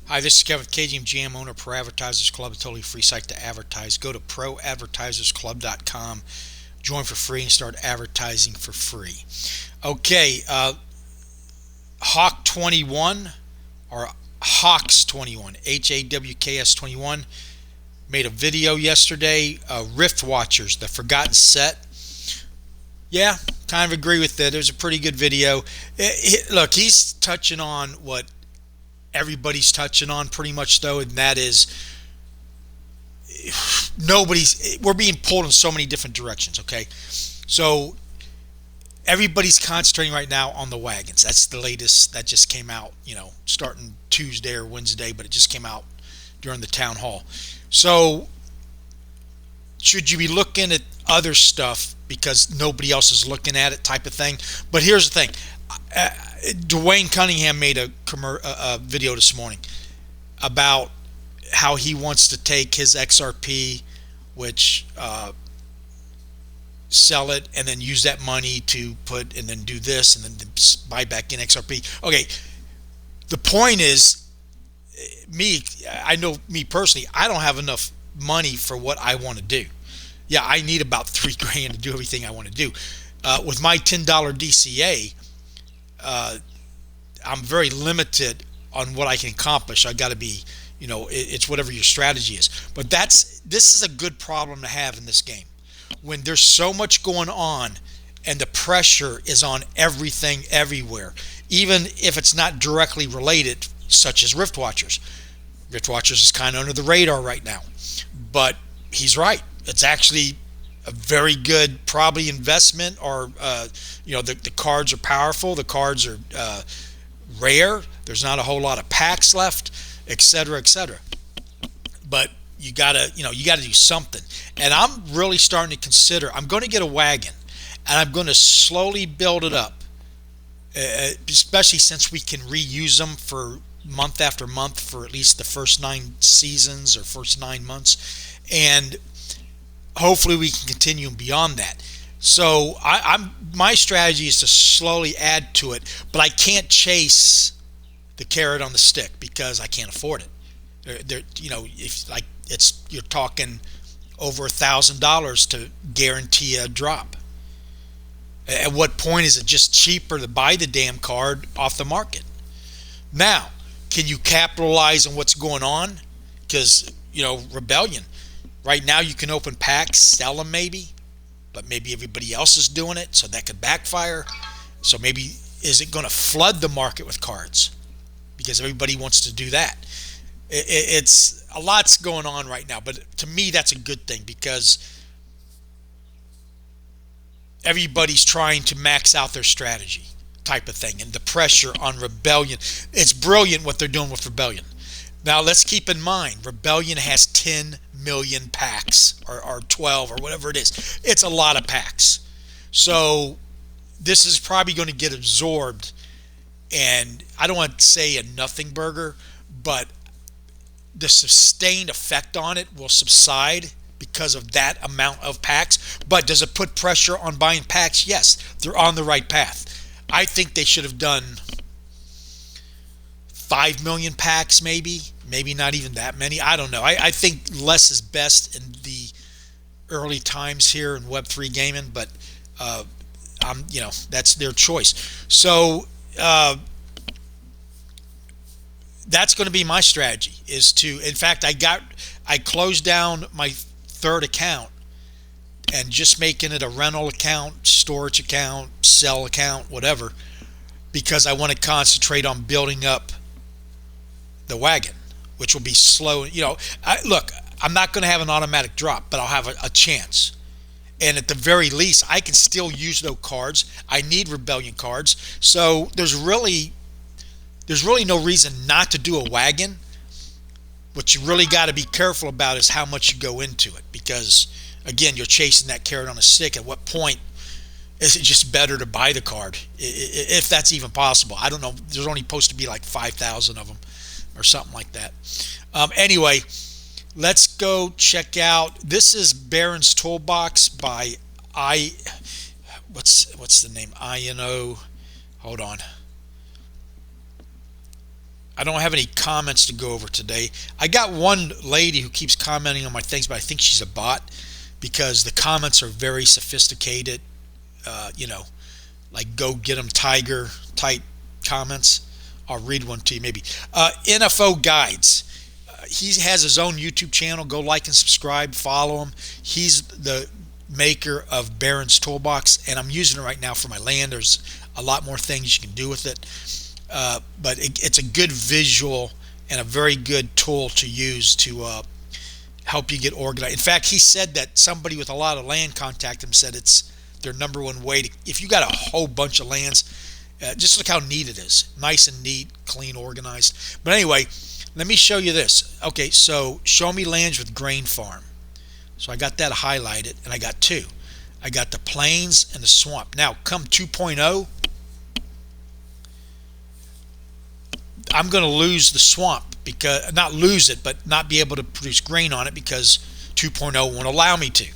Hi, this is Kevin with KGM JAM, owner of Pro Advertisers Club, a totally free site to advertise. Go to proadvertisersclub.com, join for free, and start advertising for free. Okay, Hawk 21 or Hawks 21, HAWKS 21, made a video yesterday. Rift Watchers, the Forgotten Set. Yeah, kind of agree with that. It was a pretty good video. Look, he's touching on what everybody's touching on pretty much, though, and that is we're being pulled in so many different directions. Okay, so everybody's concentrating right now on the wagons. That's the latest that just came out, starting Tuesday or Wednesday, but it just came out during the town hall. So should you be looking at other stuff because nobody else is looking at it, type of thing? But here's the thing. Dwayne Cunningham made a video this morning about how he wants to take his XRP, which sell it and then use that money to put and then do this and then buy back in XRP. Okay, the point is, I know me personally, I don't have enough money for what I want to do. Yeah, I need about $3,000 to do everything I want to do. With my $10 DCA, I'm very limited on what I can accomplish. I got to be, it's whatever your strategy is. But this is a good problem to have in this game when there's so much going on and the pressure is on everything everywhere, even if it's not directly related, such as Rift Watchers. Rift Watchers is kind of under the radar right now, but he's right. It's actually a very good probably investment, or the cards are powerful, the cards are rare, there's not a whole lot of packs left, etc., etc. But you gotta do something. And I'm really starting to consider, I'm going to get a wagon and I'm going to slowly build it up, especially since we can reuse them for month after month for at least the first 9 seasons or first 9 months, and hopefully we can continue beyond that. So my strategy is to slowly add to it, but I can't chase the carrot on the stick because I can't afford it. If like you're talking over $1,000 to guarantee a drop. At what point is it just cheaper to buy the damn card off the market? Now, can you capitalize on what's going on? Because Rebellion. Right now you can open packs, sell them maybe, but maybe everybody else is doing it, so that could backfire. So maybe, is it going to flood the market with cards? Because everybody wants to do that. It's a lot's going on right now, but to me that's a good thing because everybody's trying to max out their strategy, type of thing, and the pressure on Rebellion. It's brilliant what they're doing with Rebellion. Now let's keep in mind, Rebellion has 10 million packs, or 12, or whatever it is. It's a lot of packs. So this is probably going to get absorbed, and I don't want to say a nothing burger, but the sustained effect on it will subside because of that amount of packs. But does it put pressure on buying packs? Yes, they're on the right path. I think they should have done 5 million packs, maybe not even that many. I don't know. I think less is best in the early times here in Web3 gaming, but that's their choice. So that's going to be my strategy, is to, in fact, I closed down my third account and just making it a rental account, storage account, sell account, whatever, because I want to concentrate on building up the wagon, which will be slow. Look, I'm not going to have an automatic drop, but I'll have a chance. And at the very least, I can still use those cards. I need Rebellion cards. So there's really no reason not to do a wagon. What you really got to be careful about is how much you go into it, because again, you're chasing that carrot on a stick. At what point is it just better to buy the card, if that's even possible? I don't know. There's only supposed to be like 5,000 of them or something like that. Anyway, let's go check out. This is Baron's Toolbox by what's the name? INO. Hold on. I don't have any comments to go over today. I got one lady who keeps commenting on my things, but I think she's a bot because the comments are very sophisticated, you know, like go get 'em tiger type comments. I'll read one to you maybe. NFO Guides. He has his own YouTube channel. Go like and subscribe, follow him. He's the maker of Baron's Toolbox, and I'm using it right now for my land. There's a lot more things you can do with it, but it's a good visual and a very good tool to use to help you get organized. In fact, he said that somebody with a lot of land contacted him, said it's their number one way to, if you got a whole bunch of lands, just look how neat it is. Nice and neat, clean, organized. But anyway, let me show you this. Okay, so show me lands with grain farm. So I got that highlighted, and I got two. I got the plains and the swamp. Now, come 2.0, I'm going to lose the swamp, because not lose it, but not be able to produce grain on it because 2.0 won't allow me to.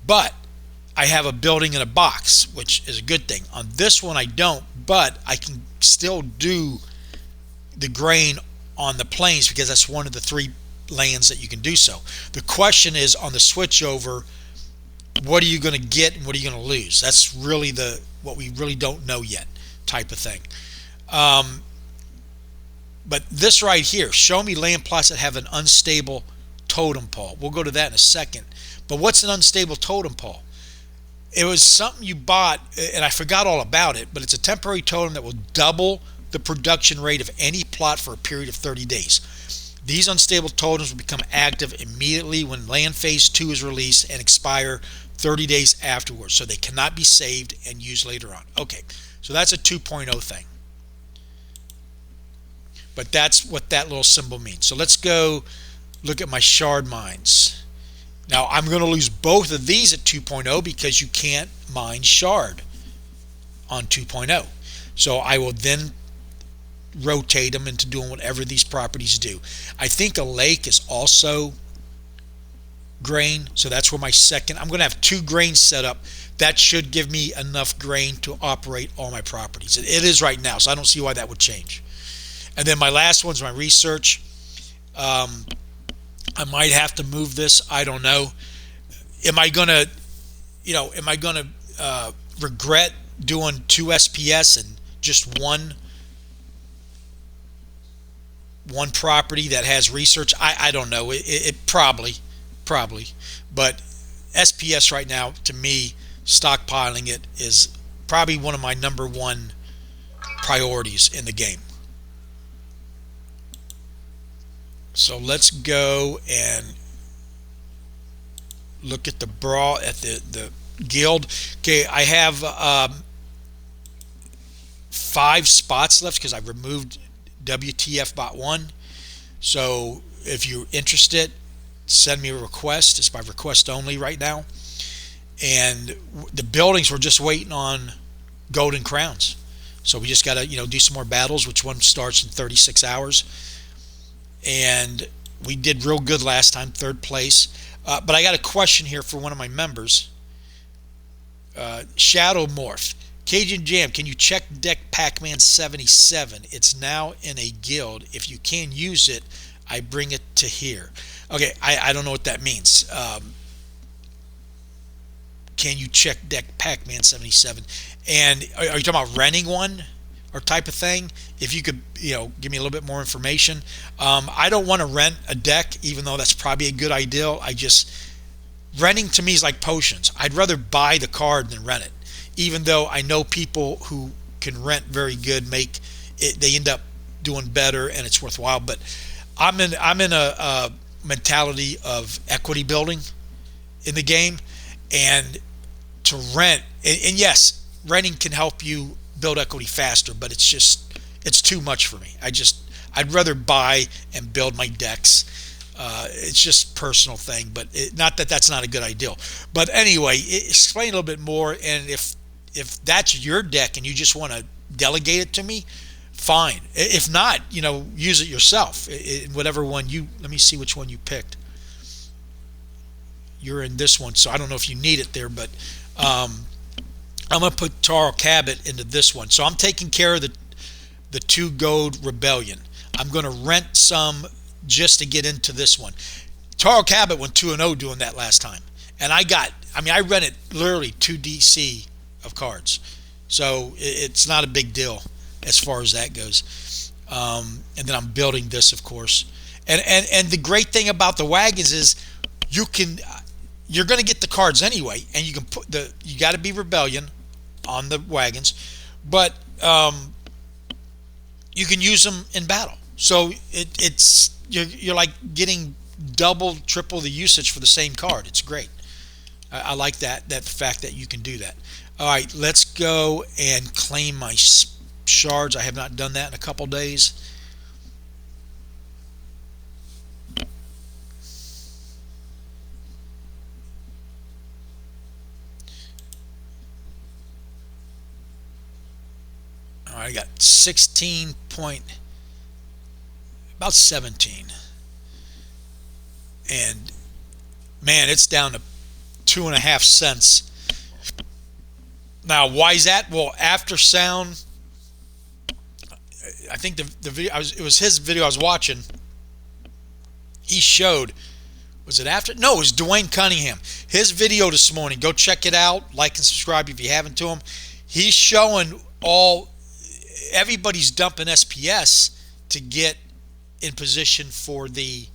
But I have a building in a box, which is a good thing. On this one, I don't, but I can still do the grain on the plains because that's one of the three lands that you can do so. The question is on the switchover, what are you going to get and what are you going to lose? That's really what we really don't know yet type of thing. But this right here, show me land plots that have an unstable totem pole. We'll go to that in a second. But what's an unstable totem pole? It was something you bought, and I forgot all about it, but it's a temporary totem that will double the production rate of any plot for a period of 30 days. These unstable totems will become active immediately when land phase 2 is released and expire 30 days afterwards, so they cannot be saved and used later on. Okay, so that's a 2.0 thing. But that's what that little symbol means. So let's go look at my shard mines. Now I'm going to lose both of these at 2.0 because you can't mine shard on 2.0. So I will then rotate them into doing whatever these properties do. I think a lake is also grain, so that's where my second, I'm going to have two grains set up. That should give me enough grain to operate all my properties. It is right now, so I don't see why that would change. And then my last one's my research. I might have to move this. I don't know. Am I gonna regret doing 2 SPS and just one property that has research? I don't know. It probably, but SPS right now, to me, stockpiling it is probably one of my number one priorities in the game. So let's go and look at the the guild. Okay, I have 5 spots left because I removed WTF bot 1. So if you're interested, send me a request. It's by request only right now. And the buildings, we're just waiting on golden crowns. So we just got to do some more battles, which one starts in 36 hours. And we did real good last time, 3rd place. But I got a question here for one of my members. Shadow Morph. KGM Jam, can you check deck Pac-Man 77? It's now in a guild. If you can use it, I bring it to here. Okay, I don't know what that means. Can you check deck Pac-Man 77? And are you talking about renting one or type of thing? If you could, give me a little bit more information. I don't want to rent a deck, even though that's probably a good idea. Renting to me is like potions. I'd rather buy the card than rent it. Even though I know people who can rent very good, they end up doing better and it's worthwhile. But I'm in a mentality of equity building in the game, and to rent, and yes, renting can help you build equity faster, but it's too much for me. I'd rather buy and build my decks. It's just personal thing, but not that that's not a good idea. But anyway, explain a little bit more, and if that's your deck and you just want to delegate it to me, fine. If not, use it yourself. Whatever one let me see which one you picked. You're in this one, so I don't know if you need it there, but I'm going to put Taro Cabot into this one. So I'm taking care of the 2 gold rebellion. I'm going to rent some just to get into this one. Taro Cabot went 2-0 doing that last time. And I rented literally 2 DC of cards. So it's not a big deal as far as that goes. And then I'm building this, of course. And the great thing about the wagons is you're going to get the cards anyway, and you can you got to be Rebellion on the wagons, but you can use them in battle. So you're like getting double, triple the usage for the same card. It's great. I like that fact that you can do that. All right, let's go and claim my shards. I have not done that in a couple days. All right, I got 16 point, about 17, and man, it's down to 2.5 cents. Now, why is that? Well, After Sound, I think the video, it was his video I was watching. He showed, was it after? No, it was Dwayne Cunningham. His video this morning. Go check it out. Like and subscribe if you haven't to him. He's showing everybody's dumping SPS to get in position for the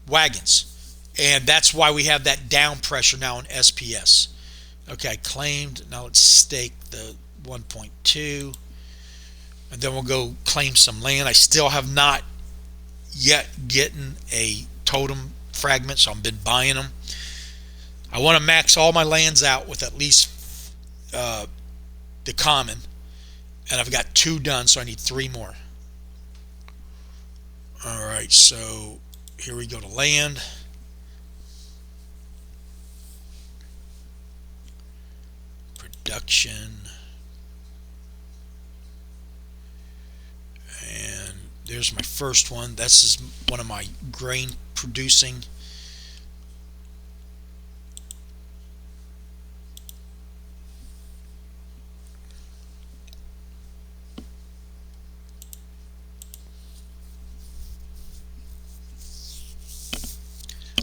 wagons. And that's why we have that down pressure now in SPS. Okay, I claimed. Now let's stake the 1.2. And then we'll go claim some land. I still have not yet gotten a totem fragment, so I've been buying them. I want to max all my lands out with at least the common. And I've got 2 done, so I need 3 more. Alright, so here we go to land. Production. And there's my first one. This is one of my grain producing.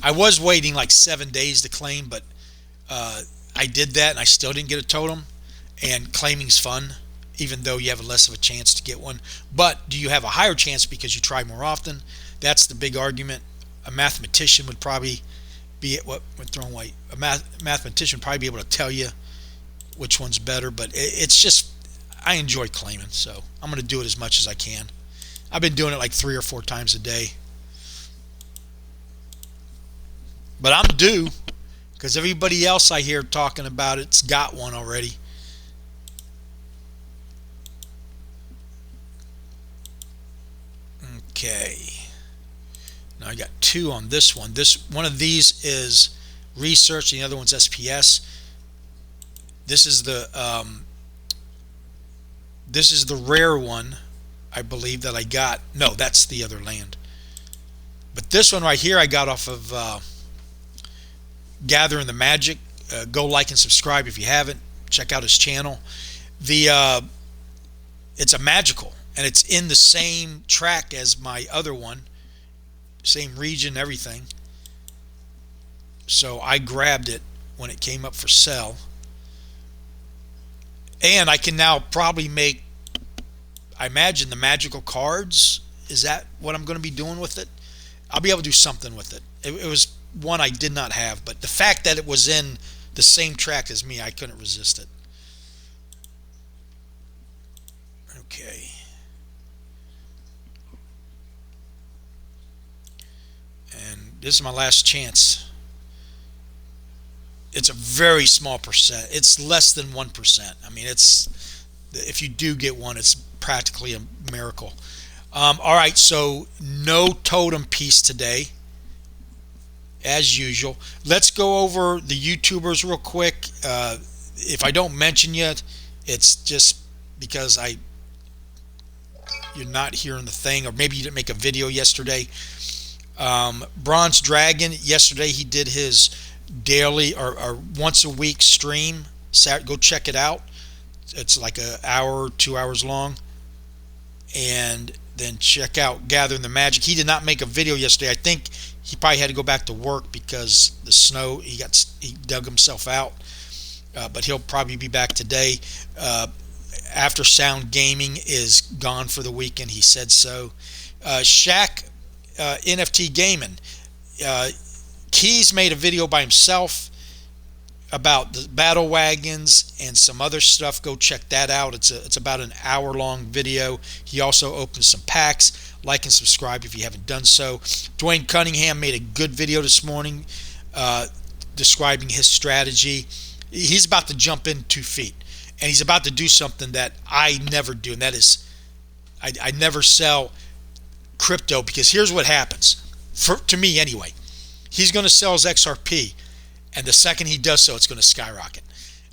I was waiting like 7 days to claim, but I did that and I still didn't get a totem. And claiming's fun, even though you have less of a chance to get one. But do you have a higher chance because you try more often? That's the big argument. A mathematician would probably be throwing away. A mathematician would probably be able to tell you which one's better. But it's just, I enjoy claiming, so I'm going to do it as much as I can. I've been doing it like 3 or 4 times a day. But I'm due, because everybody else I hear talking about it's got one already. Okay. Now I got 2 on this one. One of these is research, and the other one's SPS. This is the rare one, I believe, that I got. No, that's the other land. But this one right here I got off of Gathering the Magic. Go like and subscribe if you haven't. Check out his channel. It's a magical, and it's in the same track as my other one, same region, everything. So I grabbed it when it came up for sale, and I can now probably make, I imagine, the magical cards. Is that what I'm going to be doing with it? I'll be able to do something with it. It was one I did not have, but the fact that it was in the same track as me, I couldn't resist it. Okay. And this is my last chance. It's a very small percent. It's less than 1%. I mean, if you do get one, it's practically a miracle. All right, so no totem piece today, as usual. Let's go over the YouTubers real quick. If I don't mention yet, it's just because you're not hearing the thing, or maybe you didn't make a video yesterday. Bronze Dragon, yesterday he did his daily or once a week stream. Go check it out. It's like an hour, 2 hours long, and then check out Gathering the Magic. He did not make a video yesterday. I think he probably had to go back to work because the snow, he dug himself out. But he'll probably be back today. After Sound Gaming is gone for the weekend. He said so. Shaq NFT Gaming. Keys made a video by himself about the battle wagons and some other stuff. Go check that out. It's about an hour-long video. He also opened some packs. Like and subscribe if you haven't done so. Dwayne Cunningham made a good video this morning describing his strategy. He's about to jump in 2 feet, and he's about to do something that I never do, and that is I never sell crypto, because here's what happens, to me anyway. He's going to sell his XRP, and the second he does so, it's going to skyrocket.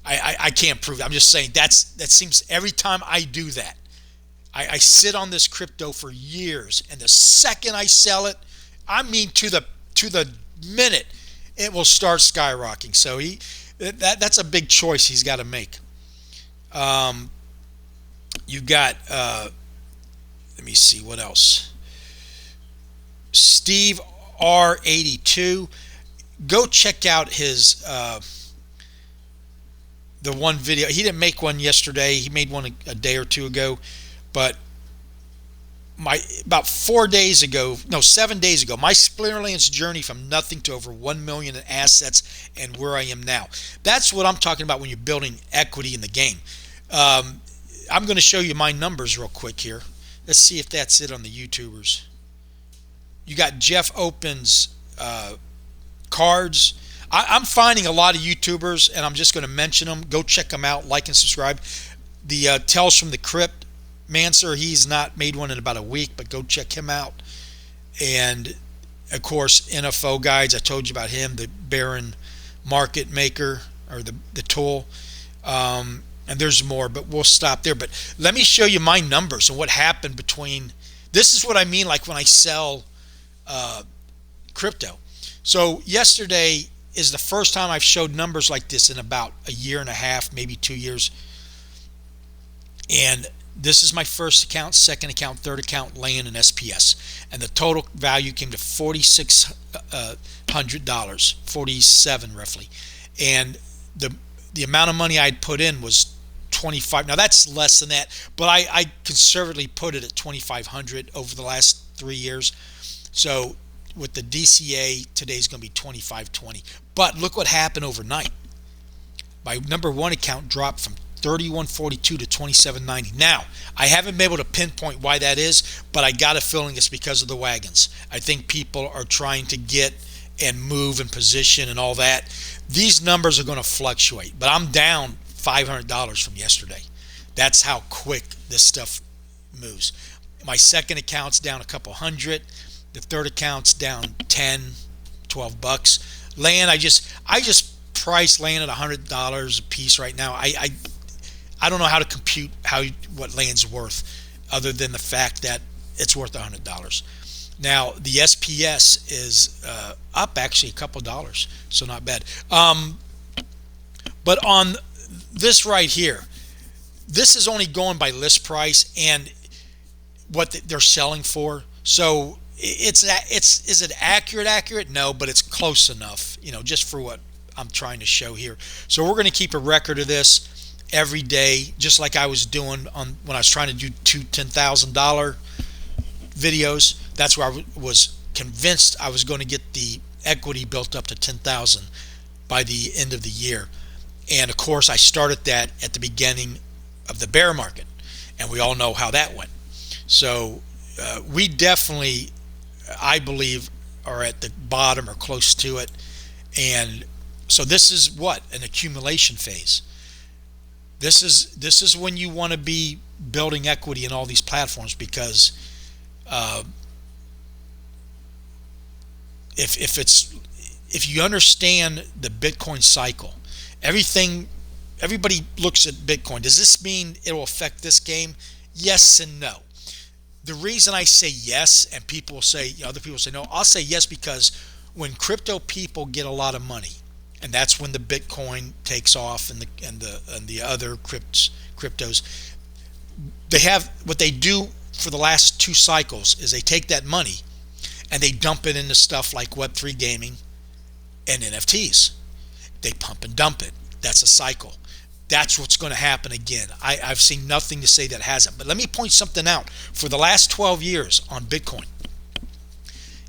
I can't prove it. I'm just saying that seems every time I do that. I sit on this crypto for years, and the second I sell it, I mean to the minute, it will start skyrocketing. So that's a big choice he's got to make. You got let me see what else. Steve R82. Go check out his the one video. He didn't make one yesterday. He made one a day or two ago, but about 7 days ago, my Splinterlands journey from nothing to over 1 million in assets and where I am now. That's what I'm talking about when you're building equity in the game. I'm going to show you my numbers real quick here. Let's see if that's it on the YouTubers. You got Jeff Opens cards. I'm finding a lot of YouTubers, and I'm just going to mention them. Go check them out, like and subscribe. The Tales from the Crypt Mancer, he's not made one in about a week, but go check him out. And of course, NFO Guides, I told you about him, the Baron Market Maker, or the tool. And there's more, but we'll stop there. But let me show you my numbers and what happened between. This is what I mean, like when I sell crypto. So yesterday is the first time I've showed numbers like this in about a year and a half, maybe 2 years. And this is my first account, second account, third account, land, and SPS. And the total value came to $4,600, 47 roughly. And the amount of money I'd put in was 25. Now that's less than that, but I conservatively put it at 2,500 over the last 3 years. So with the DCA, today's going to be 2,520. But look what happened overnight. My number one account dropped from 3142 to 2790. Now, I haven't been able to pinpoint why that is, but I got a feeling it's because of the wagons. I think people are trying to get and move and position and all that. These numbers are going to fluctuate, but I'm down $500 from yesterday. That's how quick this stuff moves. My second account's down a couple hundred. The third account's down 10, 12 bucks. Land, I just price land at $100 a piece right now. I don't know how to compute what land's worth, other than the fact that it's worth $100. Now the SPS is up actually a couple dollars, so not bad. But on this right here, this is only going by list price and what they're selling for. So is it accurate? No, but it's close enough, just for what I'm trying to show here. So we're going to keep a record of this every day, just like I was doing when I was trying to do two $10,000 videos. That's where I was convinced I was going to get the equity built up to 10,000 by the end of the year. And of course, I started that at the beginning of the bear market, and we all know how that went. So we definitely, I believe, are at the bottom or close to it. And so this is what an accumulation phase. This is when you want to be building equity in all these platforms, because if you understand the Bitcoin cycle, everybody looks at Bitcoin. Does this mean it will affect this game? Yes and no. The reason I say yes, and people will say, other people say no, I'll say yes because when crypto people get a lot of money, and that's when the Bitcoin takes off, and the other cryptos, they have what they do for the last 2 cycles is they take that money and they dump it into stuff like Web3 gaming and NFTs. They pump and dump it. That's a cycle. That's what's going to happen again. I've seen nothing to say that hasn't. But let me point something out. For the last 12 years on Bitcoin,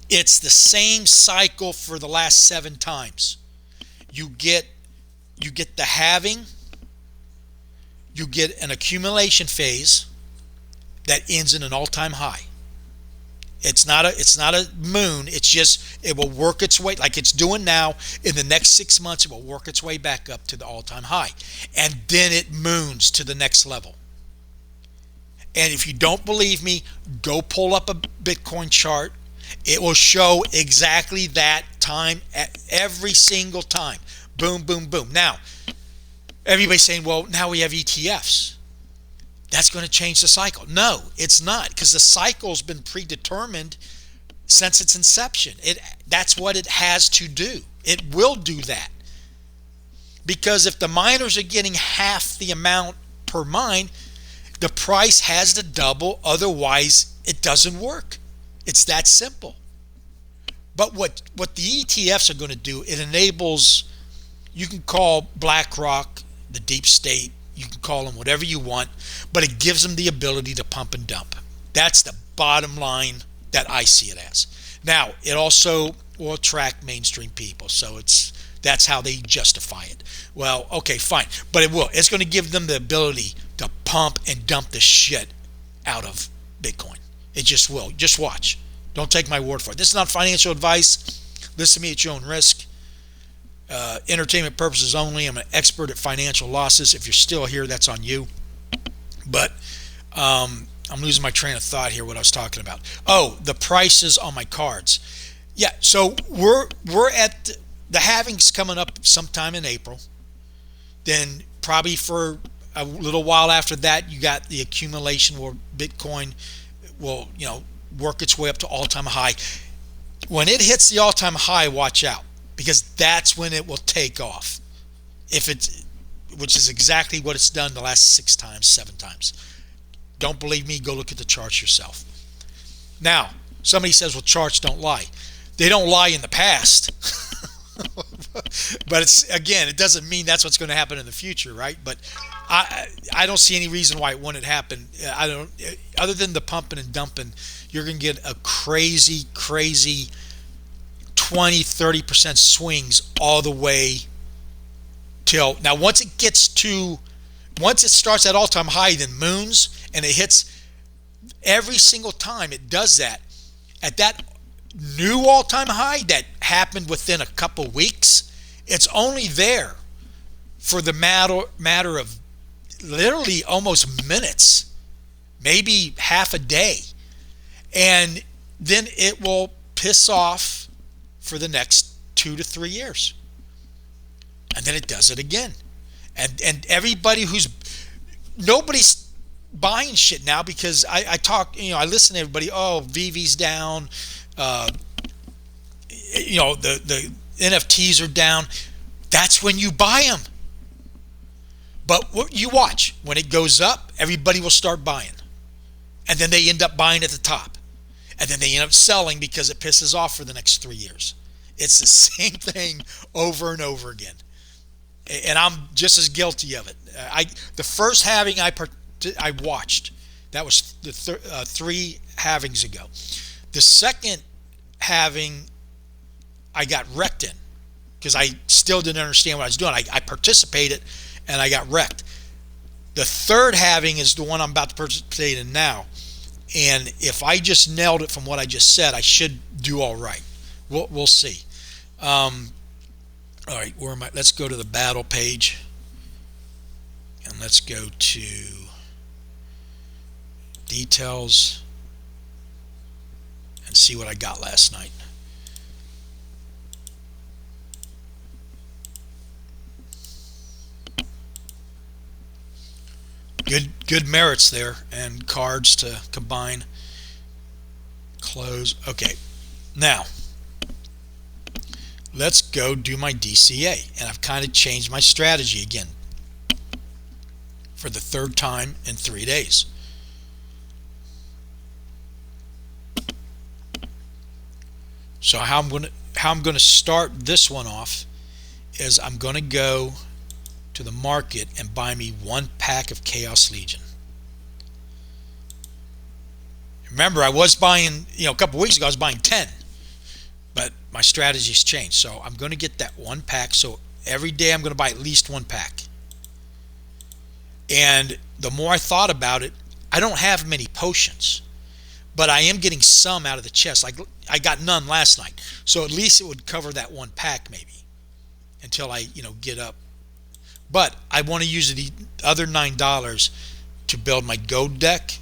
it's the same cycle for the last 7 times. You get the halving, you get an accumulation phase that ends in an all-time high. It's not a moon. It's just, it will work its way like it's doing now. In the next 6 months, it will work its way back up to the all-time high, and then it moons to the next level. And if you don't believe me, go pull up a Bitcoin chart. It will show exactly that time at every single time. Boom, boom, boom. Now, everybody's saying, well, now we have ETFs. That's going to change the cycle. No, it's not, because the cycle's been predetermined since its inception. That's what it has to do. It will do that. Because if the miners are getting half the amount per mine, the price has to double, otherwise it doesn't work. It's that simple. But what the ETFs are going to do, it enables, you can call BlackRock the deep state, you can call them whatever you want, but it gives them the ability to pump and dump. That's the bottom line that I see it as. Now, it also will attract mainstream people, so that's how they justify it. Well, okay, fine, but it will. It's going to give them the ability to pump and dump the shit out of Bitcoin. It just will. Just watch. Don't take my word for it. This is not financial advice. Listen to me at your own risk. Entertainment purposes only. I'm an expert at financial losses. If you're still here, that's on you. But I'm losing my train of thought here, what I was talking about. Oh, the prices on my cards. Yeah, so we're at the halving's coming up sometime in April. Then probably for a little while after that, you got the accumulation where Bitcoin will, work its way up to all-time high. When it hits the all-time high, watch out, because that's when it will take off. Which is exactly what it's done the last 6 times, 7 times. Don't believe me? Go look at the charts yourself. Now, somebody says, well, charts don't lie. They don't lie in the past. But it doesn't mean that's what's going to happen in the future, right? But I don't see any reason why it wouldn't happen. Other than the pumping and dumping, you're going to get a crazy 20-30% swings all the way till now. Once it starts at all-time high, then moons, and it hits every single time it does that at that new all-time high that happened within a couple weeks. It's only there for the matter of literally almost minutes, maybe half a day, and then it will piss off for the next 2 to 3 years, and then it does it again. And nobody's buying shit now, because I talk, I listen to everybody. Oh, Veve's down, the NFTs are down. That's when you buy them. But what you watch, when it goes up, everybody will start buying, and then they end up buying at the top, and then they end up selling because it pisses off for the next 3 years. It's the same thing over and over again, and I'm just as guilty of it. The first halving I watched, that was the 3 halvings ago. The second halving I got wrecked in, because I still didn't understand what I was doing. I participated and I got wrecked. The third halving is the one I'm about to participate in now, and if I just nailed it from what I just said, I should do all right. We'll see. All right, where am I? Let's go to the battle page, and let's go to details and see what I got last night. Good merits there, and cards to combine. Close. Okay, now let's go do my DCA, and I've kind of changed my strategy again for the 3rd time in 3 days. So how I'm gonna start this one off is I'm gonna go to the market and buy me 1 pack of Chaos Legion. Remember, I was buying, a couple weeks ago I was buying 10, but my strategy's changed. So I'm going to get that 1 pack. So every day I'm going to buy at least 1 pack. And the more I thought about it, I don't have many potions, but I am getting some out of the chest. Like I got none last night, so at least it would cover that 1 pack maybe until I get up. But I want to use the other $9 to build my gold deck,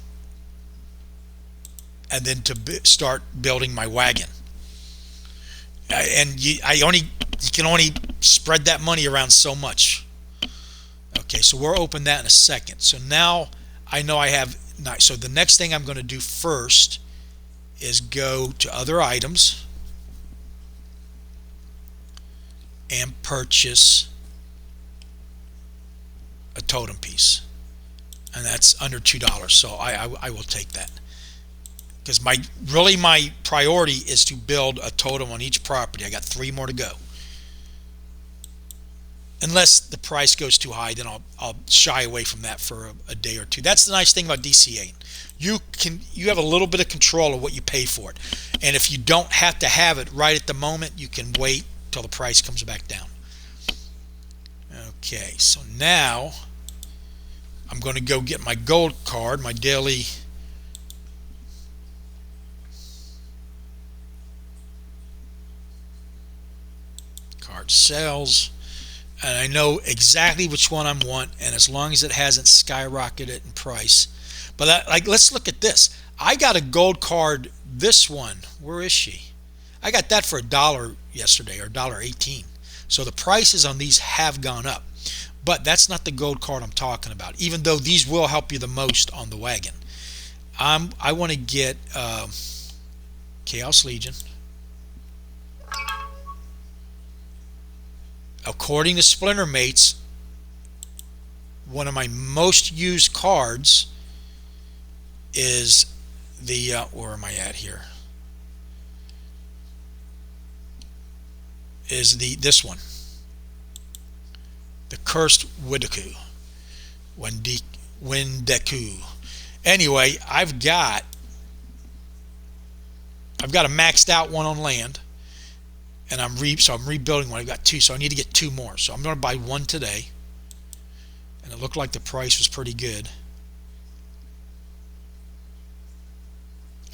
and then to start building my wagon. And you can only spread that money around so much. Okay, so we'll open that in a second. So now I know I have. So the next thing I'm going to do first is go to other items and purchase a totem piece, and that's under $2. So I will take that. Because my priority is to build a totem on each property. I got 3 more to go. Unless the price goes too high, then I'll shy away from that for a day or two. That's the nice thing about DCA. You have a little bit of control of what you pay for it, and if you don't have to have it right at the moment, you can wait till the price comes back down. Okay, so now I'm going to go get my gold card, my daily. Card sales, and I know exactly which one I want, and as long as it hasn't skyrocketed in price. But let's look at this. I got a gold card, this one, where is she? I got that for $1 yesterday, or $1.18. So the prices on these have gone up, but that's not the gold card I'm talking about, even though these will help you the most on the wagon. I want to get Chaos Legion. According to Splinter Mates, one of my most used cards is the where am I at here? Is this one, the Cursed Windeku. Anyway, I've got a maxed out one on land. And I'm rebuilding one. I've got 2, so I need to get 2 more. So I'm going to buy 1 today. And it looked like the price was pretty good.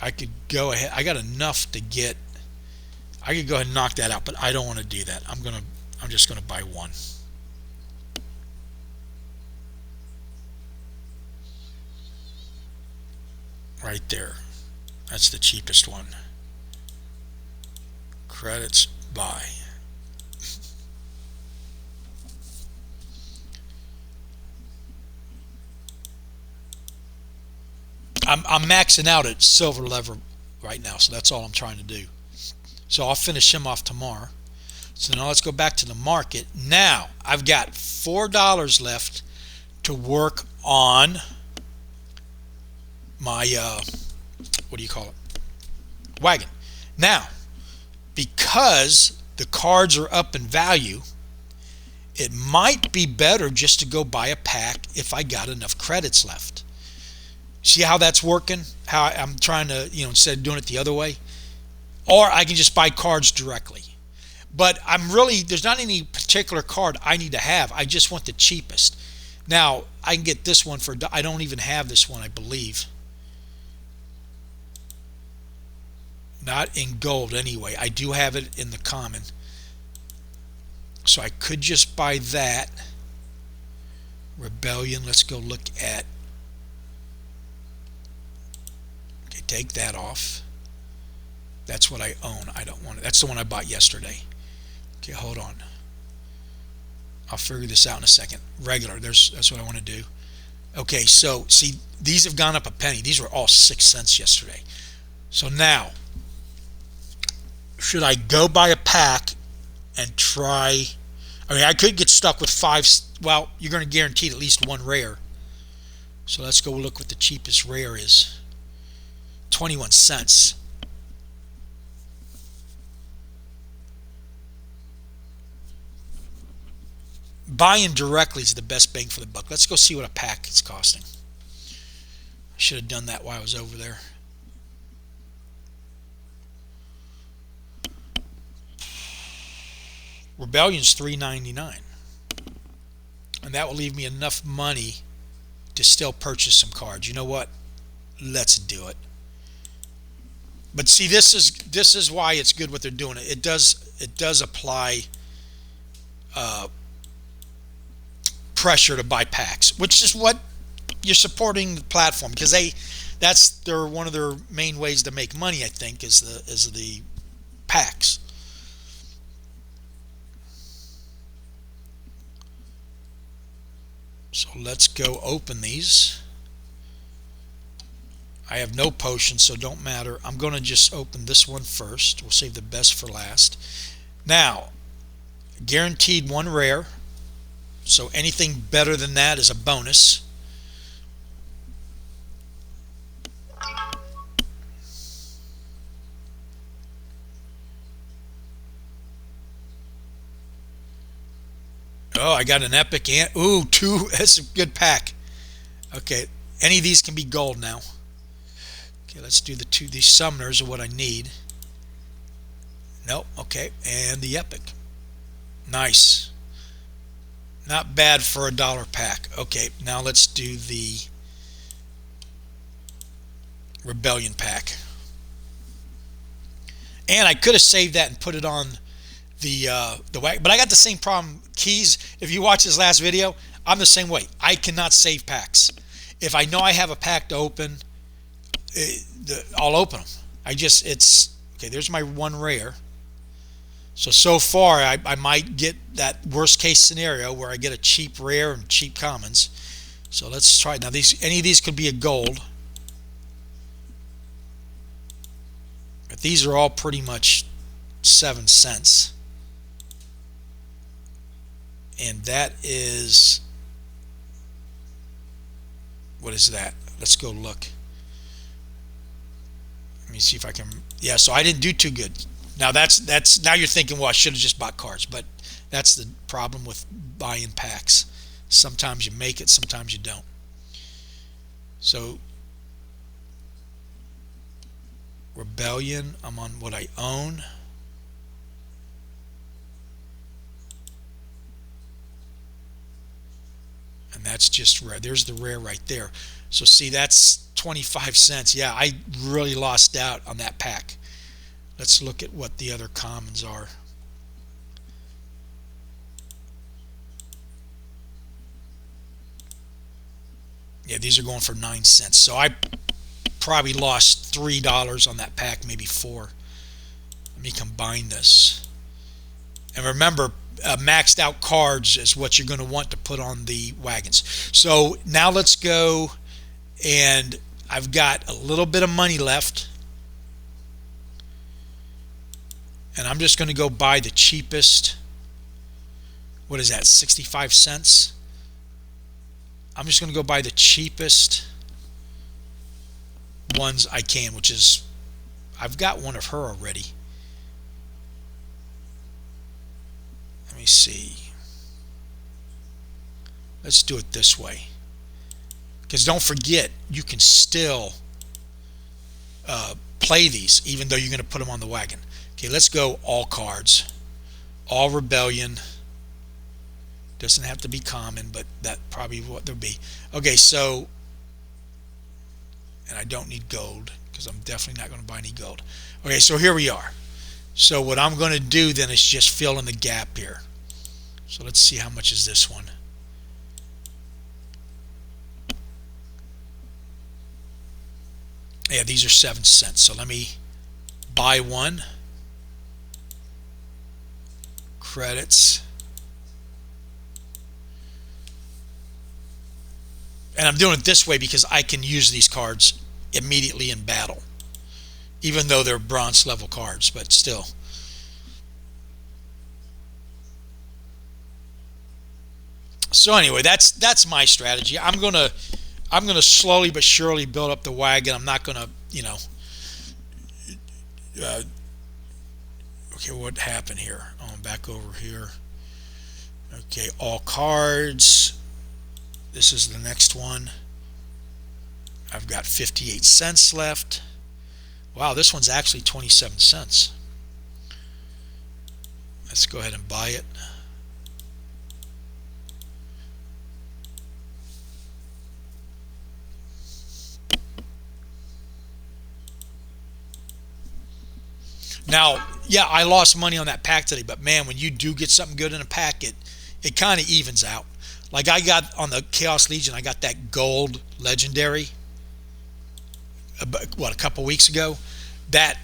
I could go ahead. I got enough to get. I could go ahead and knock that out, but I don't want to do that. I'm just going to buy 1. Right there. That's the cheapest one. Credits. Buy. I'm maxing out at silver lever right now, so that's all I'm trying to do. So I'll finish him off tomorrow. So now let's go back to the market. Now I've got $4 left to work on my what do you call it? Wagon. Now, because the cards are up in value, it might be better just to go buy a pack if I got enough credits left. See how that's working? How I'm trying to, instead of doing it the other way? Or I can just buy cards directly. But there's not any particular card I need to have. I just want the cheapest. Now, I can get this one I don't even have this one, I believe. Not in gold anyway. I do have it in the common. So I could just buy that. Rebellion. Let's go look at. Okay, take that off. That's what I own. I don't want it. That's the one I bought yesterday. Okay, hold on. I'll figure this out in a second. Regular. That's what I want to do. Okay, so see, these have gone up a penny. These were all 6 cents yesterday. So now, should I go buy a pack and try? I mean, I could get stuck with 5. Well, you're going to guarantee at least 1 rare. So let's go look what the cheapest rare is. 21 cents. buying directly is the best bang for the buck. Let's go see what a pack is costing. I should have done that while I was over there. Rebellion's $3.99, and that will leave me enough money to still purchase some cards. You know what? Let's do it. But see, this is why it's good what they're doing. It does apply pressure to buy packs, which is what you're supporting the platform, because they're one of their main ways to make money. I think is the packs. So let's go open these. I have no potions, so don't matter. I'm going to just open this one first. We'll save the best for last. Now, guaranteed one rare. So anything better than that is a bonus. Oh, I got an epic and ooh, two. That's a good pack. Okay, any of these can be gold now. Okay, let's do the two. These summoners are what I need. Nope. Okay, and the epic. Nice. Not bad for $1 pack. Okay, now let's do the Rebellion pack. And I could have saved that and put it on the wagon, but I got the same problem. Keys, if you watch this last video, I'm the same way. I cannot save packs. If I know I have a pack to open, I'll open them. It's okay. There's my one rare. So far I might get that worst case scenario where I get a cheap rare and cheap commons. So let's try it. Now any of these could be a gold, but these are all pretty much 7 cents. And that is, what is that? Let's go look. Let me see if I can. Yeah, so I didn't do too good. Now that's now you're thinking, well, I should have just bought cards, but that's the problem with buying packs. Sometimes you make it, sometimes you don't. So Rebellion, I'm on what I own. And that's just rare. There's the rare right there. So see, that's 25 cents. Yeah, I really lost out on that pack. Let's look at what the other commons are. Yeah, these are going for 9 cents. So I probably lost $3 on that pack, maybe 4. Let me combine this. And remember, maxed out cards is what you're going to want to put on the wagons. So now let's go, and I've got a little bit of money left, and I'm just going to go buy the cheapest. What is that, 65 cents? I'm just going to go buy the cheapest ones I can, which is, I've got one of her already. Let me see. Let's do it this way, because don't forget, you can still play these even though you're going to put them on the wagon. Okay, let's go all cards, all Rebellion. Doesn't have to be common, but that probably what there'll be. Okay, so, and I don't need gold because I'm definitely not going to buy any gold. Okay, so here we are. So what I'm going to do then is just fill in the gap here. So let's see, how much is this one? Yeah, these are 7 cents. So let me buy one. Credits. And I'm doing it this way because I can use these cards immediately in battle, even though they're bronze level cards, but still. So anyway, that's my strategy. I'm gonna slowly but surely build up the wagon. I'm not gonna, okay, what happened here? Oh, I'm back over here. Okay, all cards. This is the next one. I've got 58 cents left. Wow, this one's actually 27 cents. Let's go ahead and buy it. Now, yeah, I lost money on that pack today, but man, when you do get something good in a packet, it kind of evens out. Like I got on the Chaos Legion, I got that gold legendary, what, a couple weeks ago. That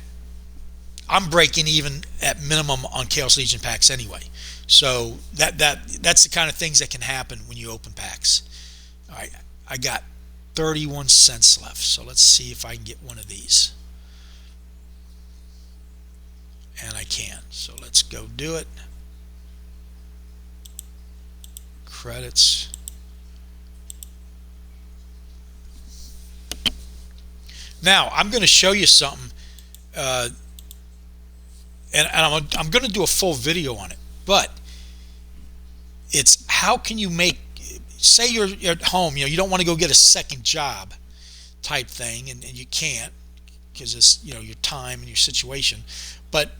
I'm breaking even at minimum on Chaos Legion packs anyway. So that's the kind of things that can happen when you open packs. All right, I got 31 cents left. So let's see if I can get one of these. And I can. So let's go do it. Credits. Now I'm going to show you something, and I'm going to do a full video on it. But it's how can you make, say you're at home, you don't want to go get a second job type thing, and you can't because it's your time and your situation. But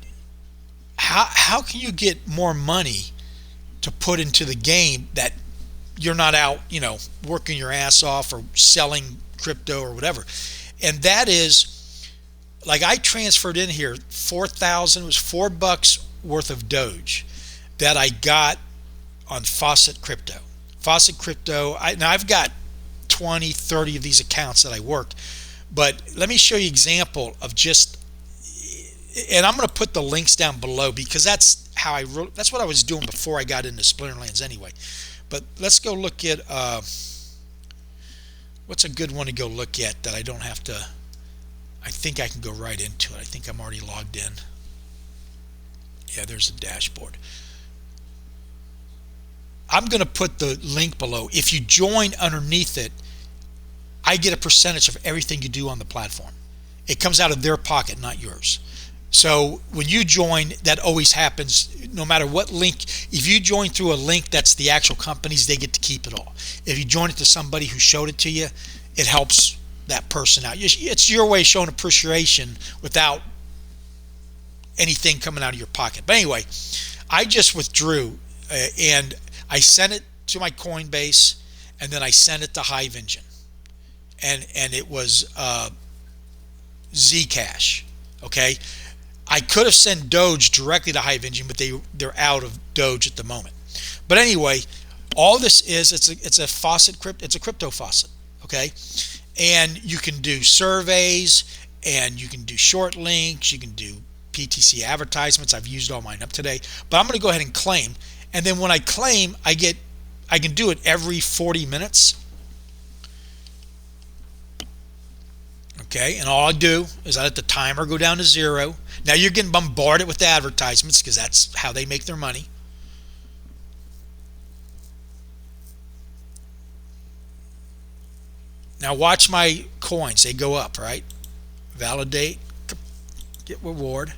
how can you get more money to put into the game that you're not out working your ass off or selling crypto or whatever? And that is, like, I transferred in here 4,000, it was $4 worth of Doge that I got on Faucet Crypto. Faucet Crypto, now I've got 20, 30 of these accounts that I work, but let me show you an example of just, and I'm going to put the links down below because that's what I was doing before I got into Splinterlands anyway. But let's go look at what's a good one to go look at that I don't have to. I think I can go right into it. I think I'm already logged in. Yeah, there's the dashboard. I'm going to put the link below. If you join underneath it, I get a percentage of everything you do on the platform. It comes out of their pocket, not yours. So when you join, that always happens no matter what link. If you join through a link that's the actual companies, they get to keep it all. If you join it to somebody who showed it to you, it helps that person out. It's your way of showing appreciation without anything coming out of your pocket. But anyway, I just withdrew and I sent it to my Coinbase, and then I sent it to Hive Engine, and it was Zcash. Okay. I could have sent Doge directly to Hive Engine, but they're out of Doge at the moment. But anyway, all this is it's a faucet crypto. It's a crypto faucet, okay? And you can do surveys, and you can do short links. You can do PTC advertisements. I've used all mine up today, but I'm going to go ahead and claim. And then when I claim, I can do it every 40 minutes. Okay, and all I do is I let the timer go down to 0. Now you're getting bombarded with the advertisements because that's how they make their money. Now watch my coins. They go up, right? Validate, get reward,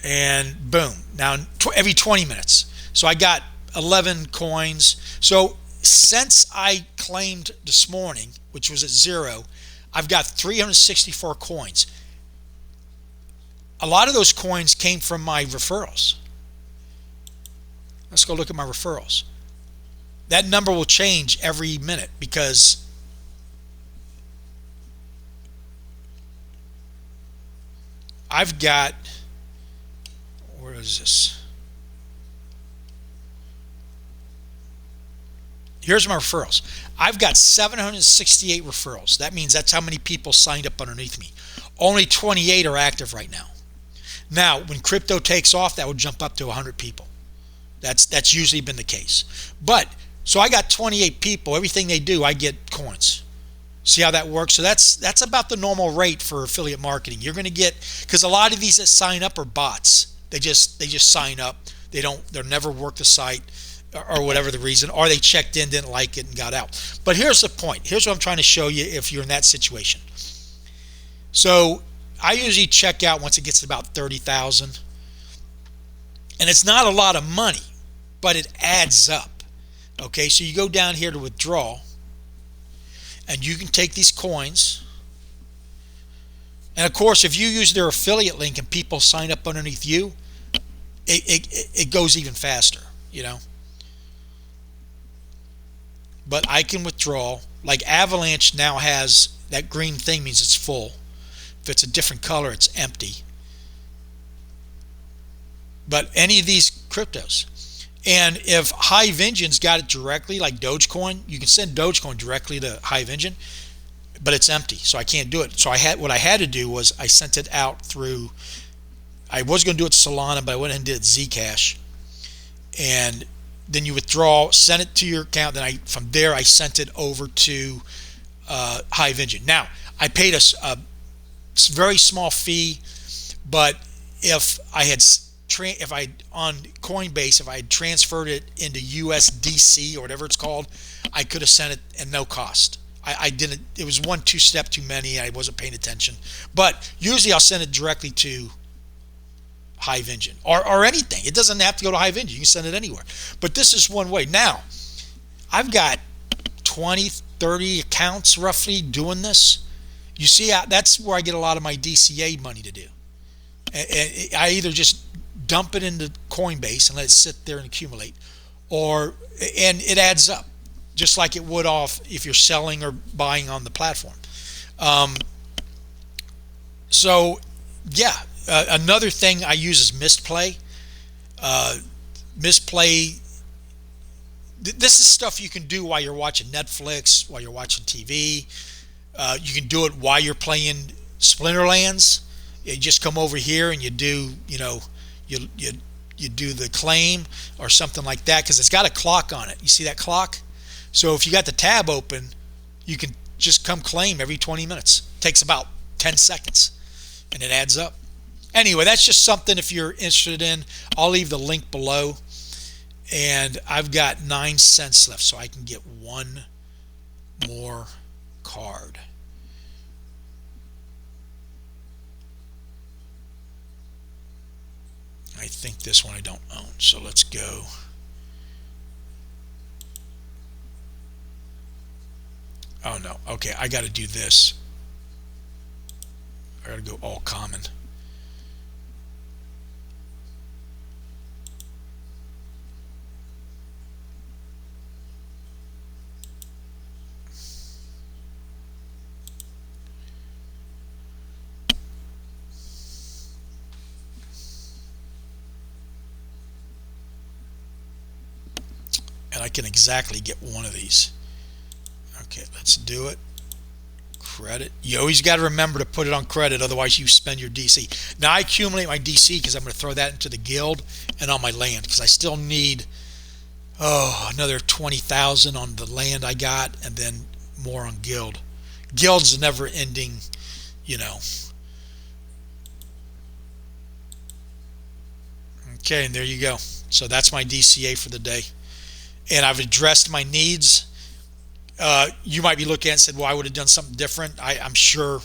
and boom. Now every 20 minutes. So I got 11 coins. So since I claimed this morning, which was at 0, I've got 364 coins. A lot of those coins came from my referrals. Let's go look at my referrals. That number will change every minute because I've got, where is this? Here's my referrals. I've got 768 referrals. That means that's how many people signed up underneath me. Only 28 are active right now. Now, when crypto takes off, that will jump up to 100 people. That's usually been the case. But so I got 28 people. Everything they do, I get coins. See how that works? So that's about the normal rate for affiliate marketing. You're going to get, because a lot of these that sign up are bots. They just sign up. They'll never work the site, or whatever the reason, or they checked in, didn't like it, and got out. But here's the point. Here's what I'm trying to show you if you're in that situation. So I usually check out once it gets to about 30,000, and it's not a lot of money. but it adds up. Okay, so you go down here to withdraw, and you can take these coins. And of course, if you use their affiliate link and people sign up underneath you, it goes even faster, you know. But I can withdraw. Like Avalanche now has that green thing, means it's full. If it's a different color, it's empty. But any of these cryptos, and if Hive Engine's got it directly, like Dogecoin, you can send Dogecoin directly to Hive Engine, but it's empty, so I can't do it. So what I had to do was I sent it out through. I was going to do it Solana, but I went ahead and did it Zcash, and then you withdraw, send it to your account. Then from there I sent it over to Hive Engine. Now I paid a very small fee, but if I had on Coinbase, if I had transferred it into USDC or whatever it's called, I could have sent it at no cost. I didn't. It was 1-2 step too many. I wasn't paying attention. But usually I'll send it directly to Hive Engine or anything. It doesn't have to go to Hive Engine. You can send it anywhere. But this is one way. Now, I've got 20, 30 accounts roughly doing this. You see, that's where I get a lot of my DCA money to do. I either just dump it into Coinbase and let it sit there and accumulate, and it adds up just like it would off if you're selling or buying on the platform. So yeah, another thing I use is misplay. Misplay. This is stuff you can do while you're watching Netflix, while you're watching TV. You can do it while you're playing Splinterlands. You just come over here and you do, you do the claim or something like that, because it's got a clock on it. You see that clock? So if you got the tab open, you can just come claim every 20 minutes. It takes about 10 seconds, and it adds up. Anyway, that's just something if you're interested in. I'll leave the link below. And I've got 9 cents left, so I can get one more card. I think this one I don't own, so let's go. Oh no, okay, I got to do this. I got to go all common. And I can exactly get one of these. Okay, let's do it. Credit. You always got to remember to put it on credit, otherwise you spend your DC. Now I accumulate my DC because I'm going to throw that into the guild and on my land, because I still need another 20,000 on the land I got, and then more on guild. Guild's a never ending, Okay, and there you go. So that's my DCA for the day. And I've addressed my needs. You might be looking at it and said, well, I would have done something different. I'm sure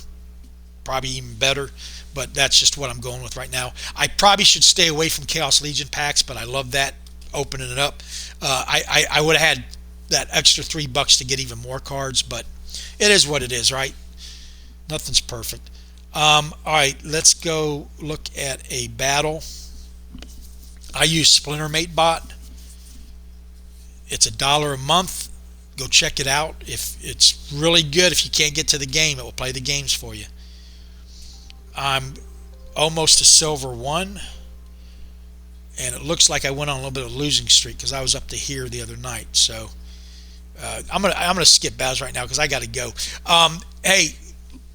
probably even better, but that's just what I'm going with right now. I probably should stay away from Chaos Legion packs, but I love that, opening it up. I would have had that extra $3 to get even more cards, but it is what it is, right? Nothing's perfect. All right, let's go look at a battle. I use Splintermate bot. It's $1 a month. Go check it out. If it's really good, if you can't get to the game, it will play the games for you. I'm almost to silver 1, and it looks like I went on a little bit of a losing streak because I was up to here the other night. So I'm gonna skip battles right now because I got to go. Hey,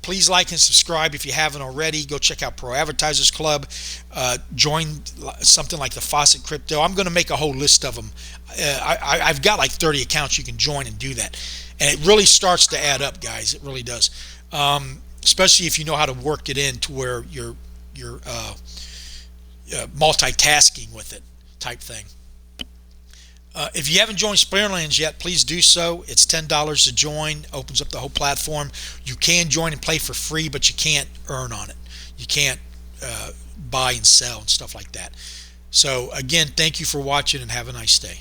please like and subscribe if you haven't already. Go check out Pro Advertisers Club. Join something like the Faucet Crypto. I'm going to make a whole list of them. I've got like 30 accounts you can join and do that. And it really starts to add up, guys. It really does. Especially if you know how to work it in to where you're multitasking with it type thing. If you haven't joined Splinterlands yet, please do so. It's $10 to join. Opens up the whole platform. You can join and play for free, but you can't earn on it. You can't buy and sell and stuff like that. So again, thank you for watching and have a nice day.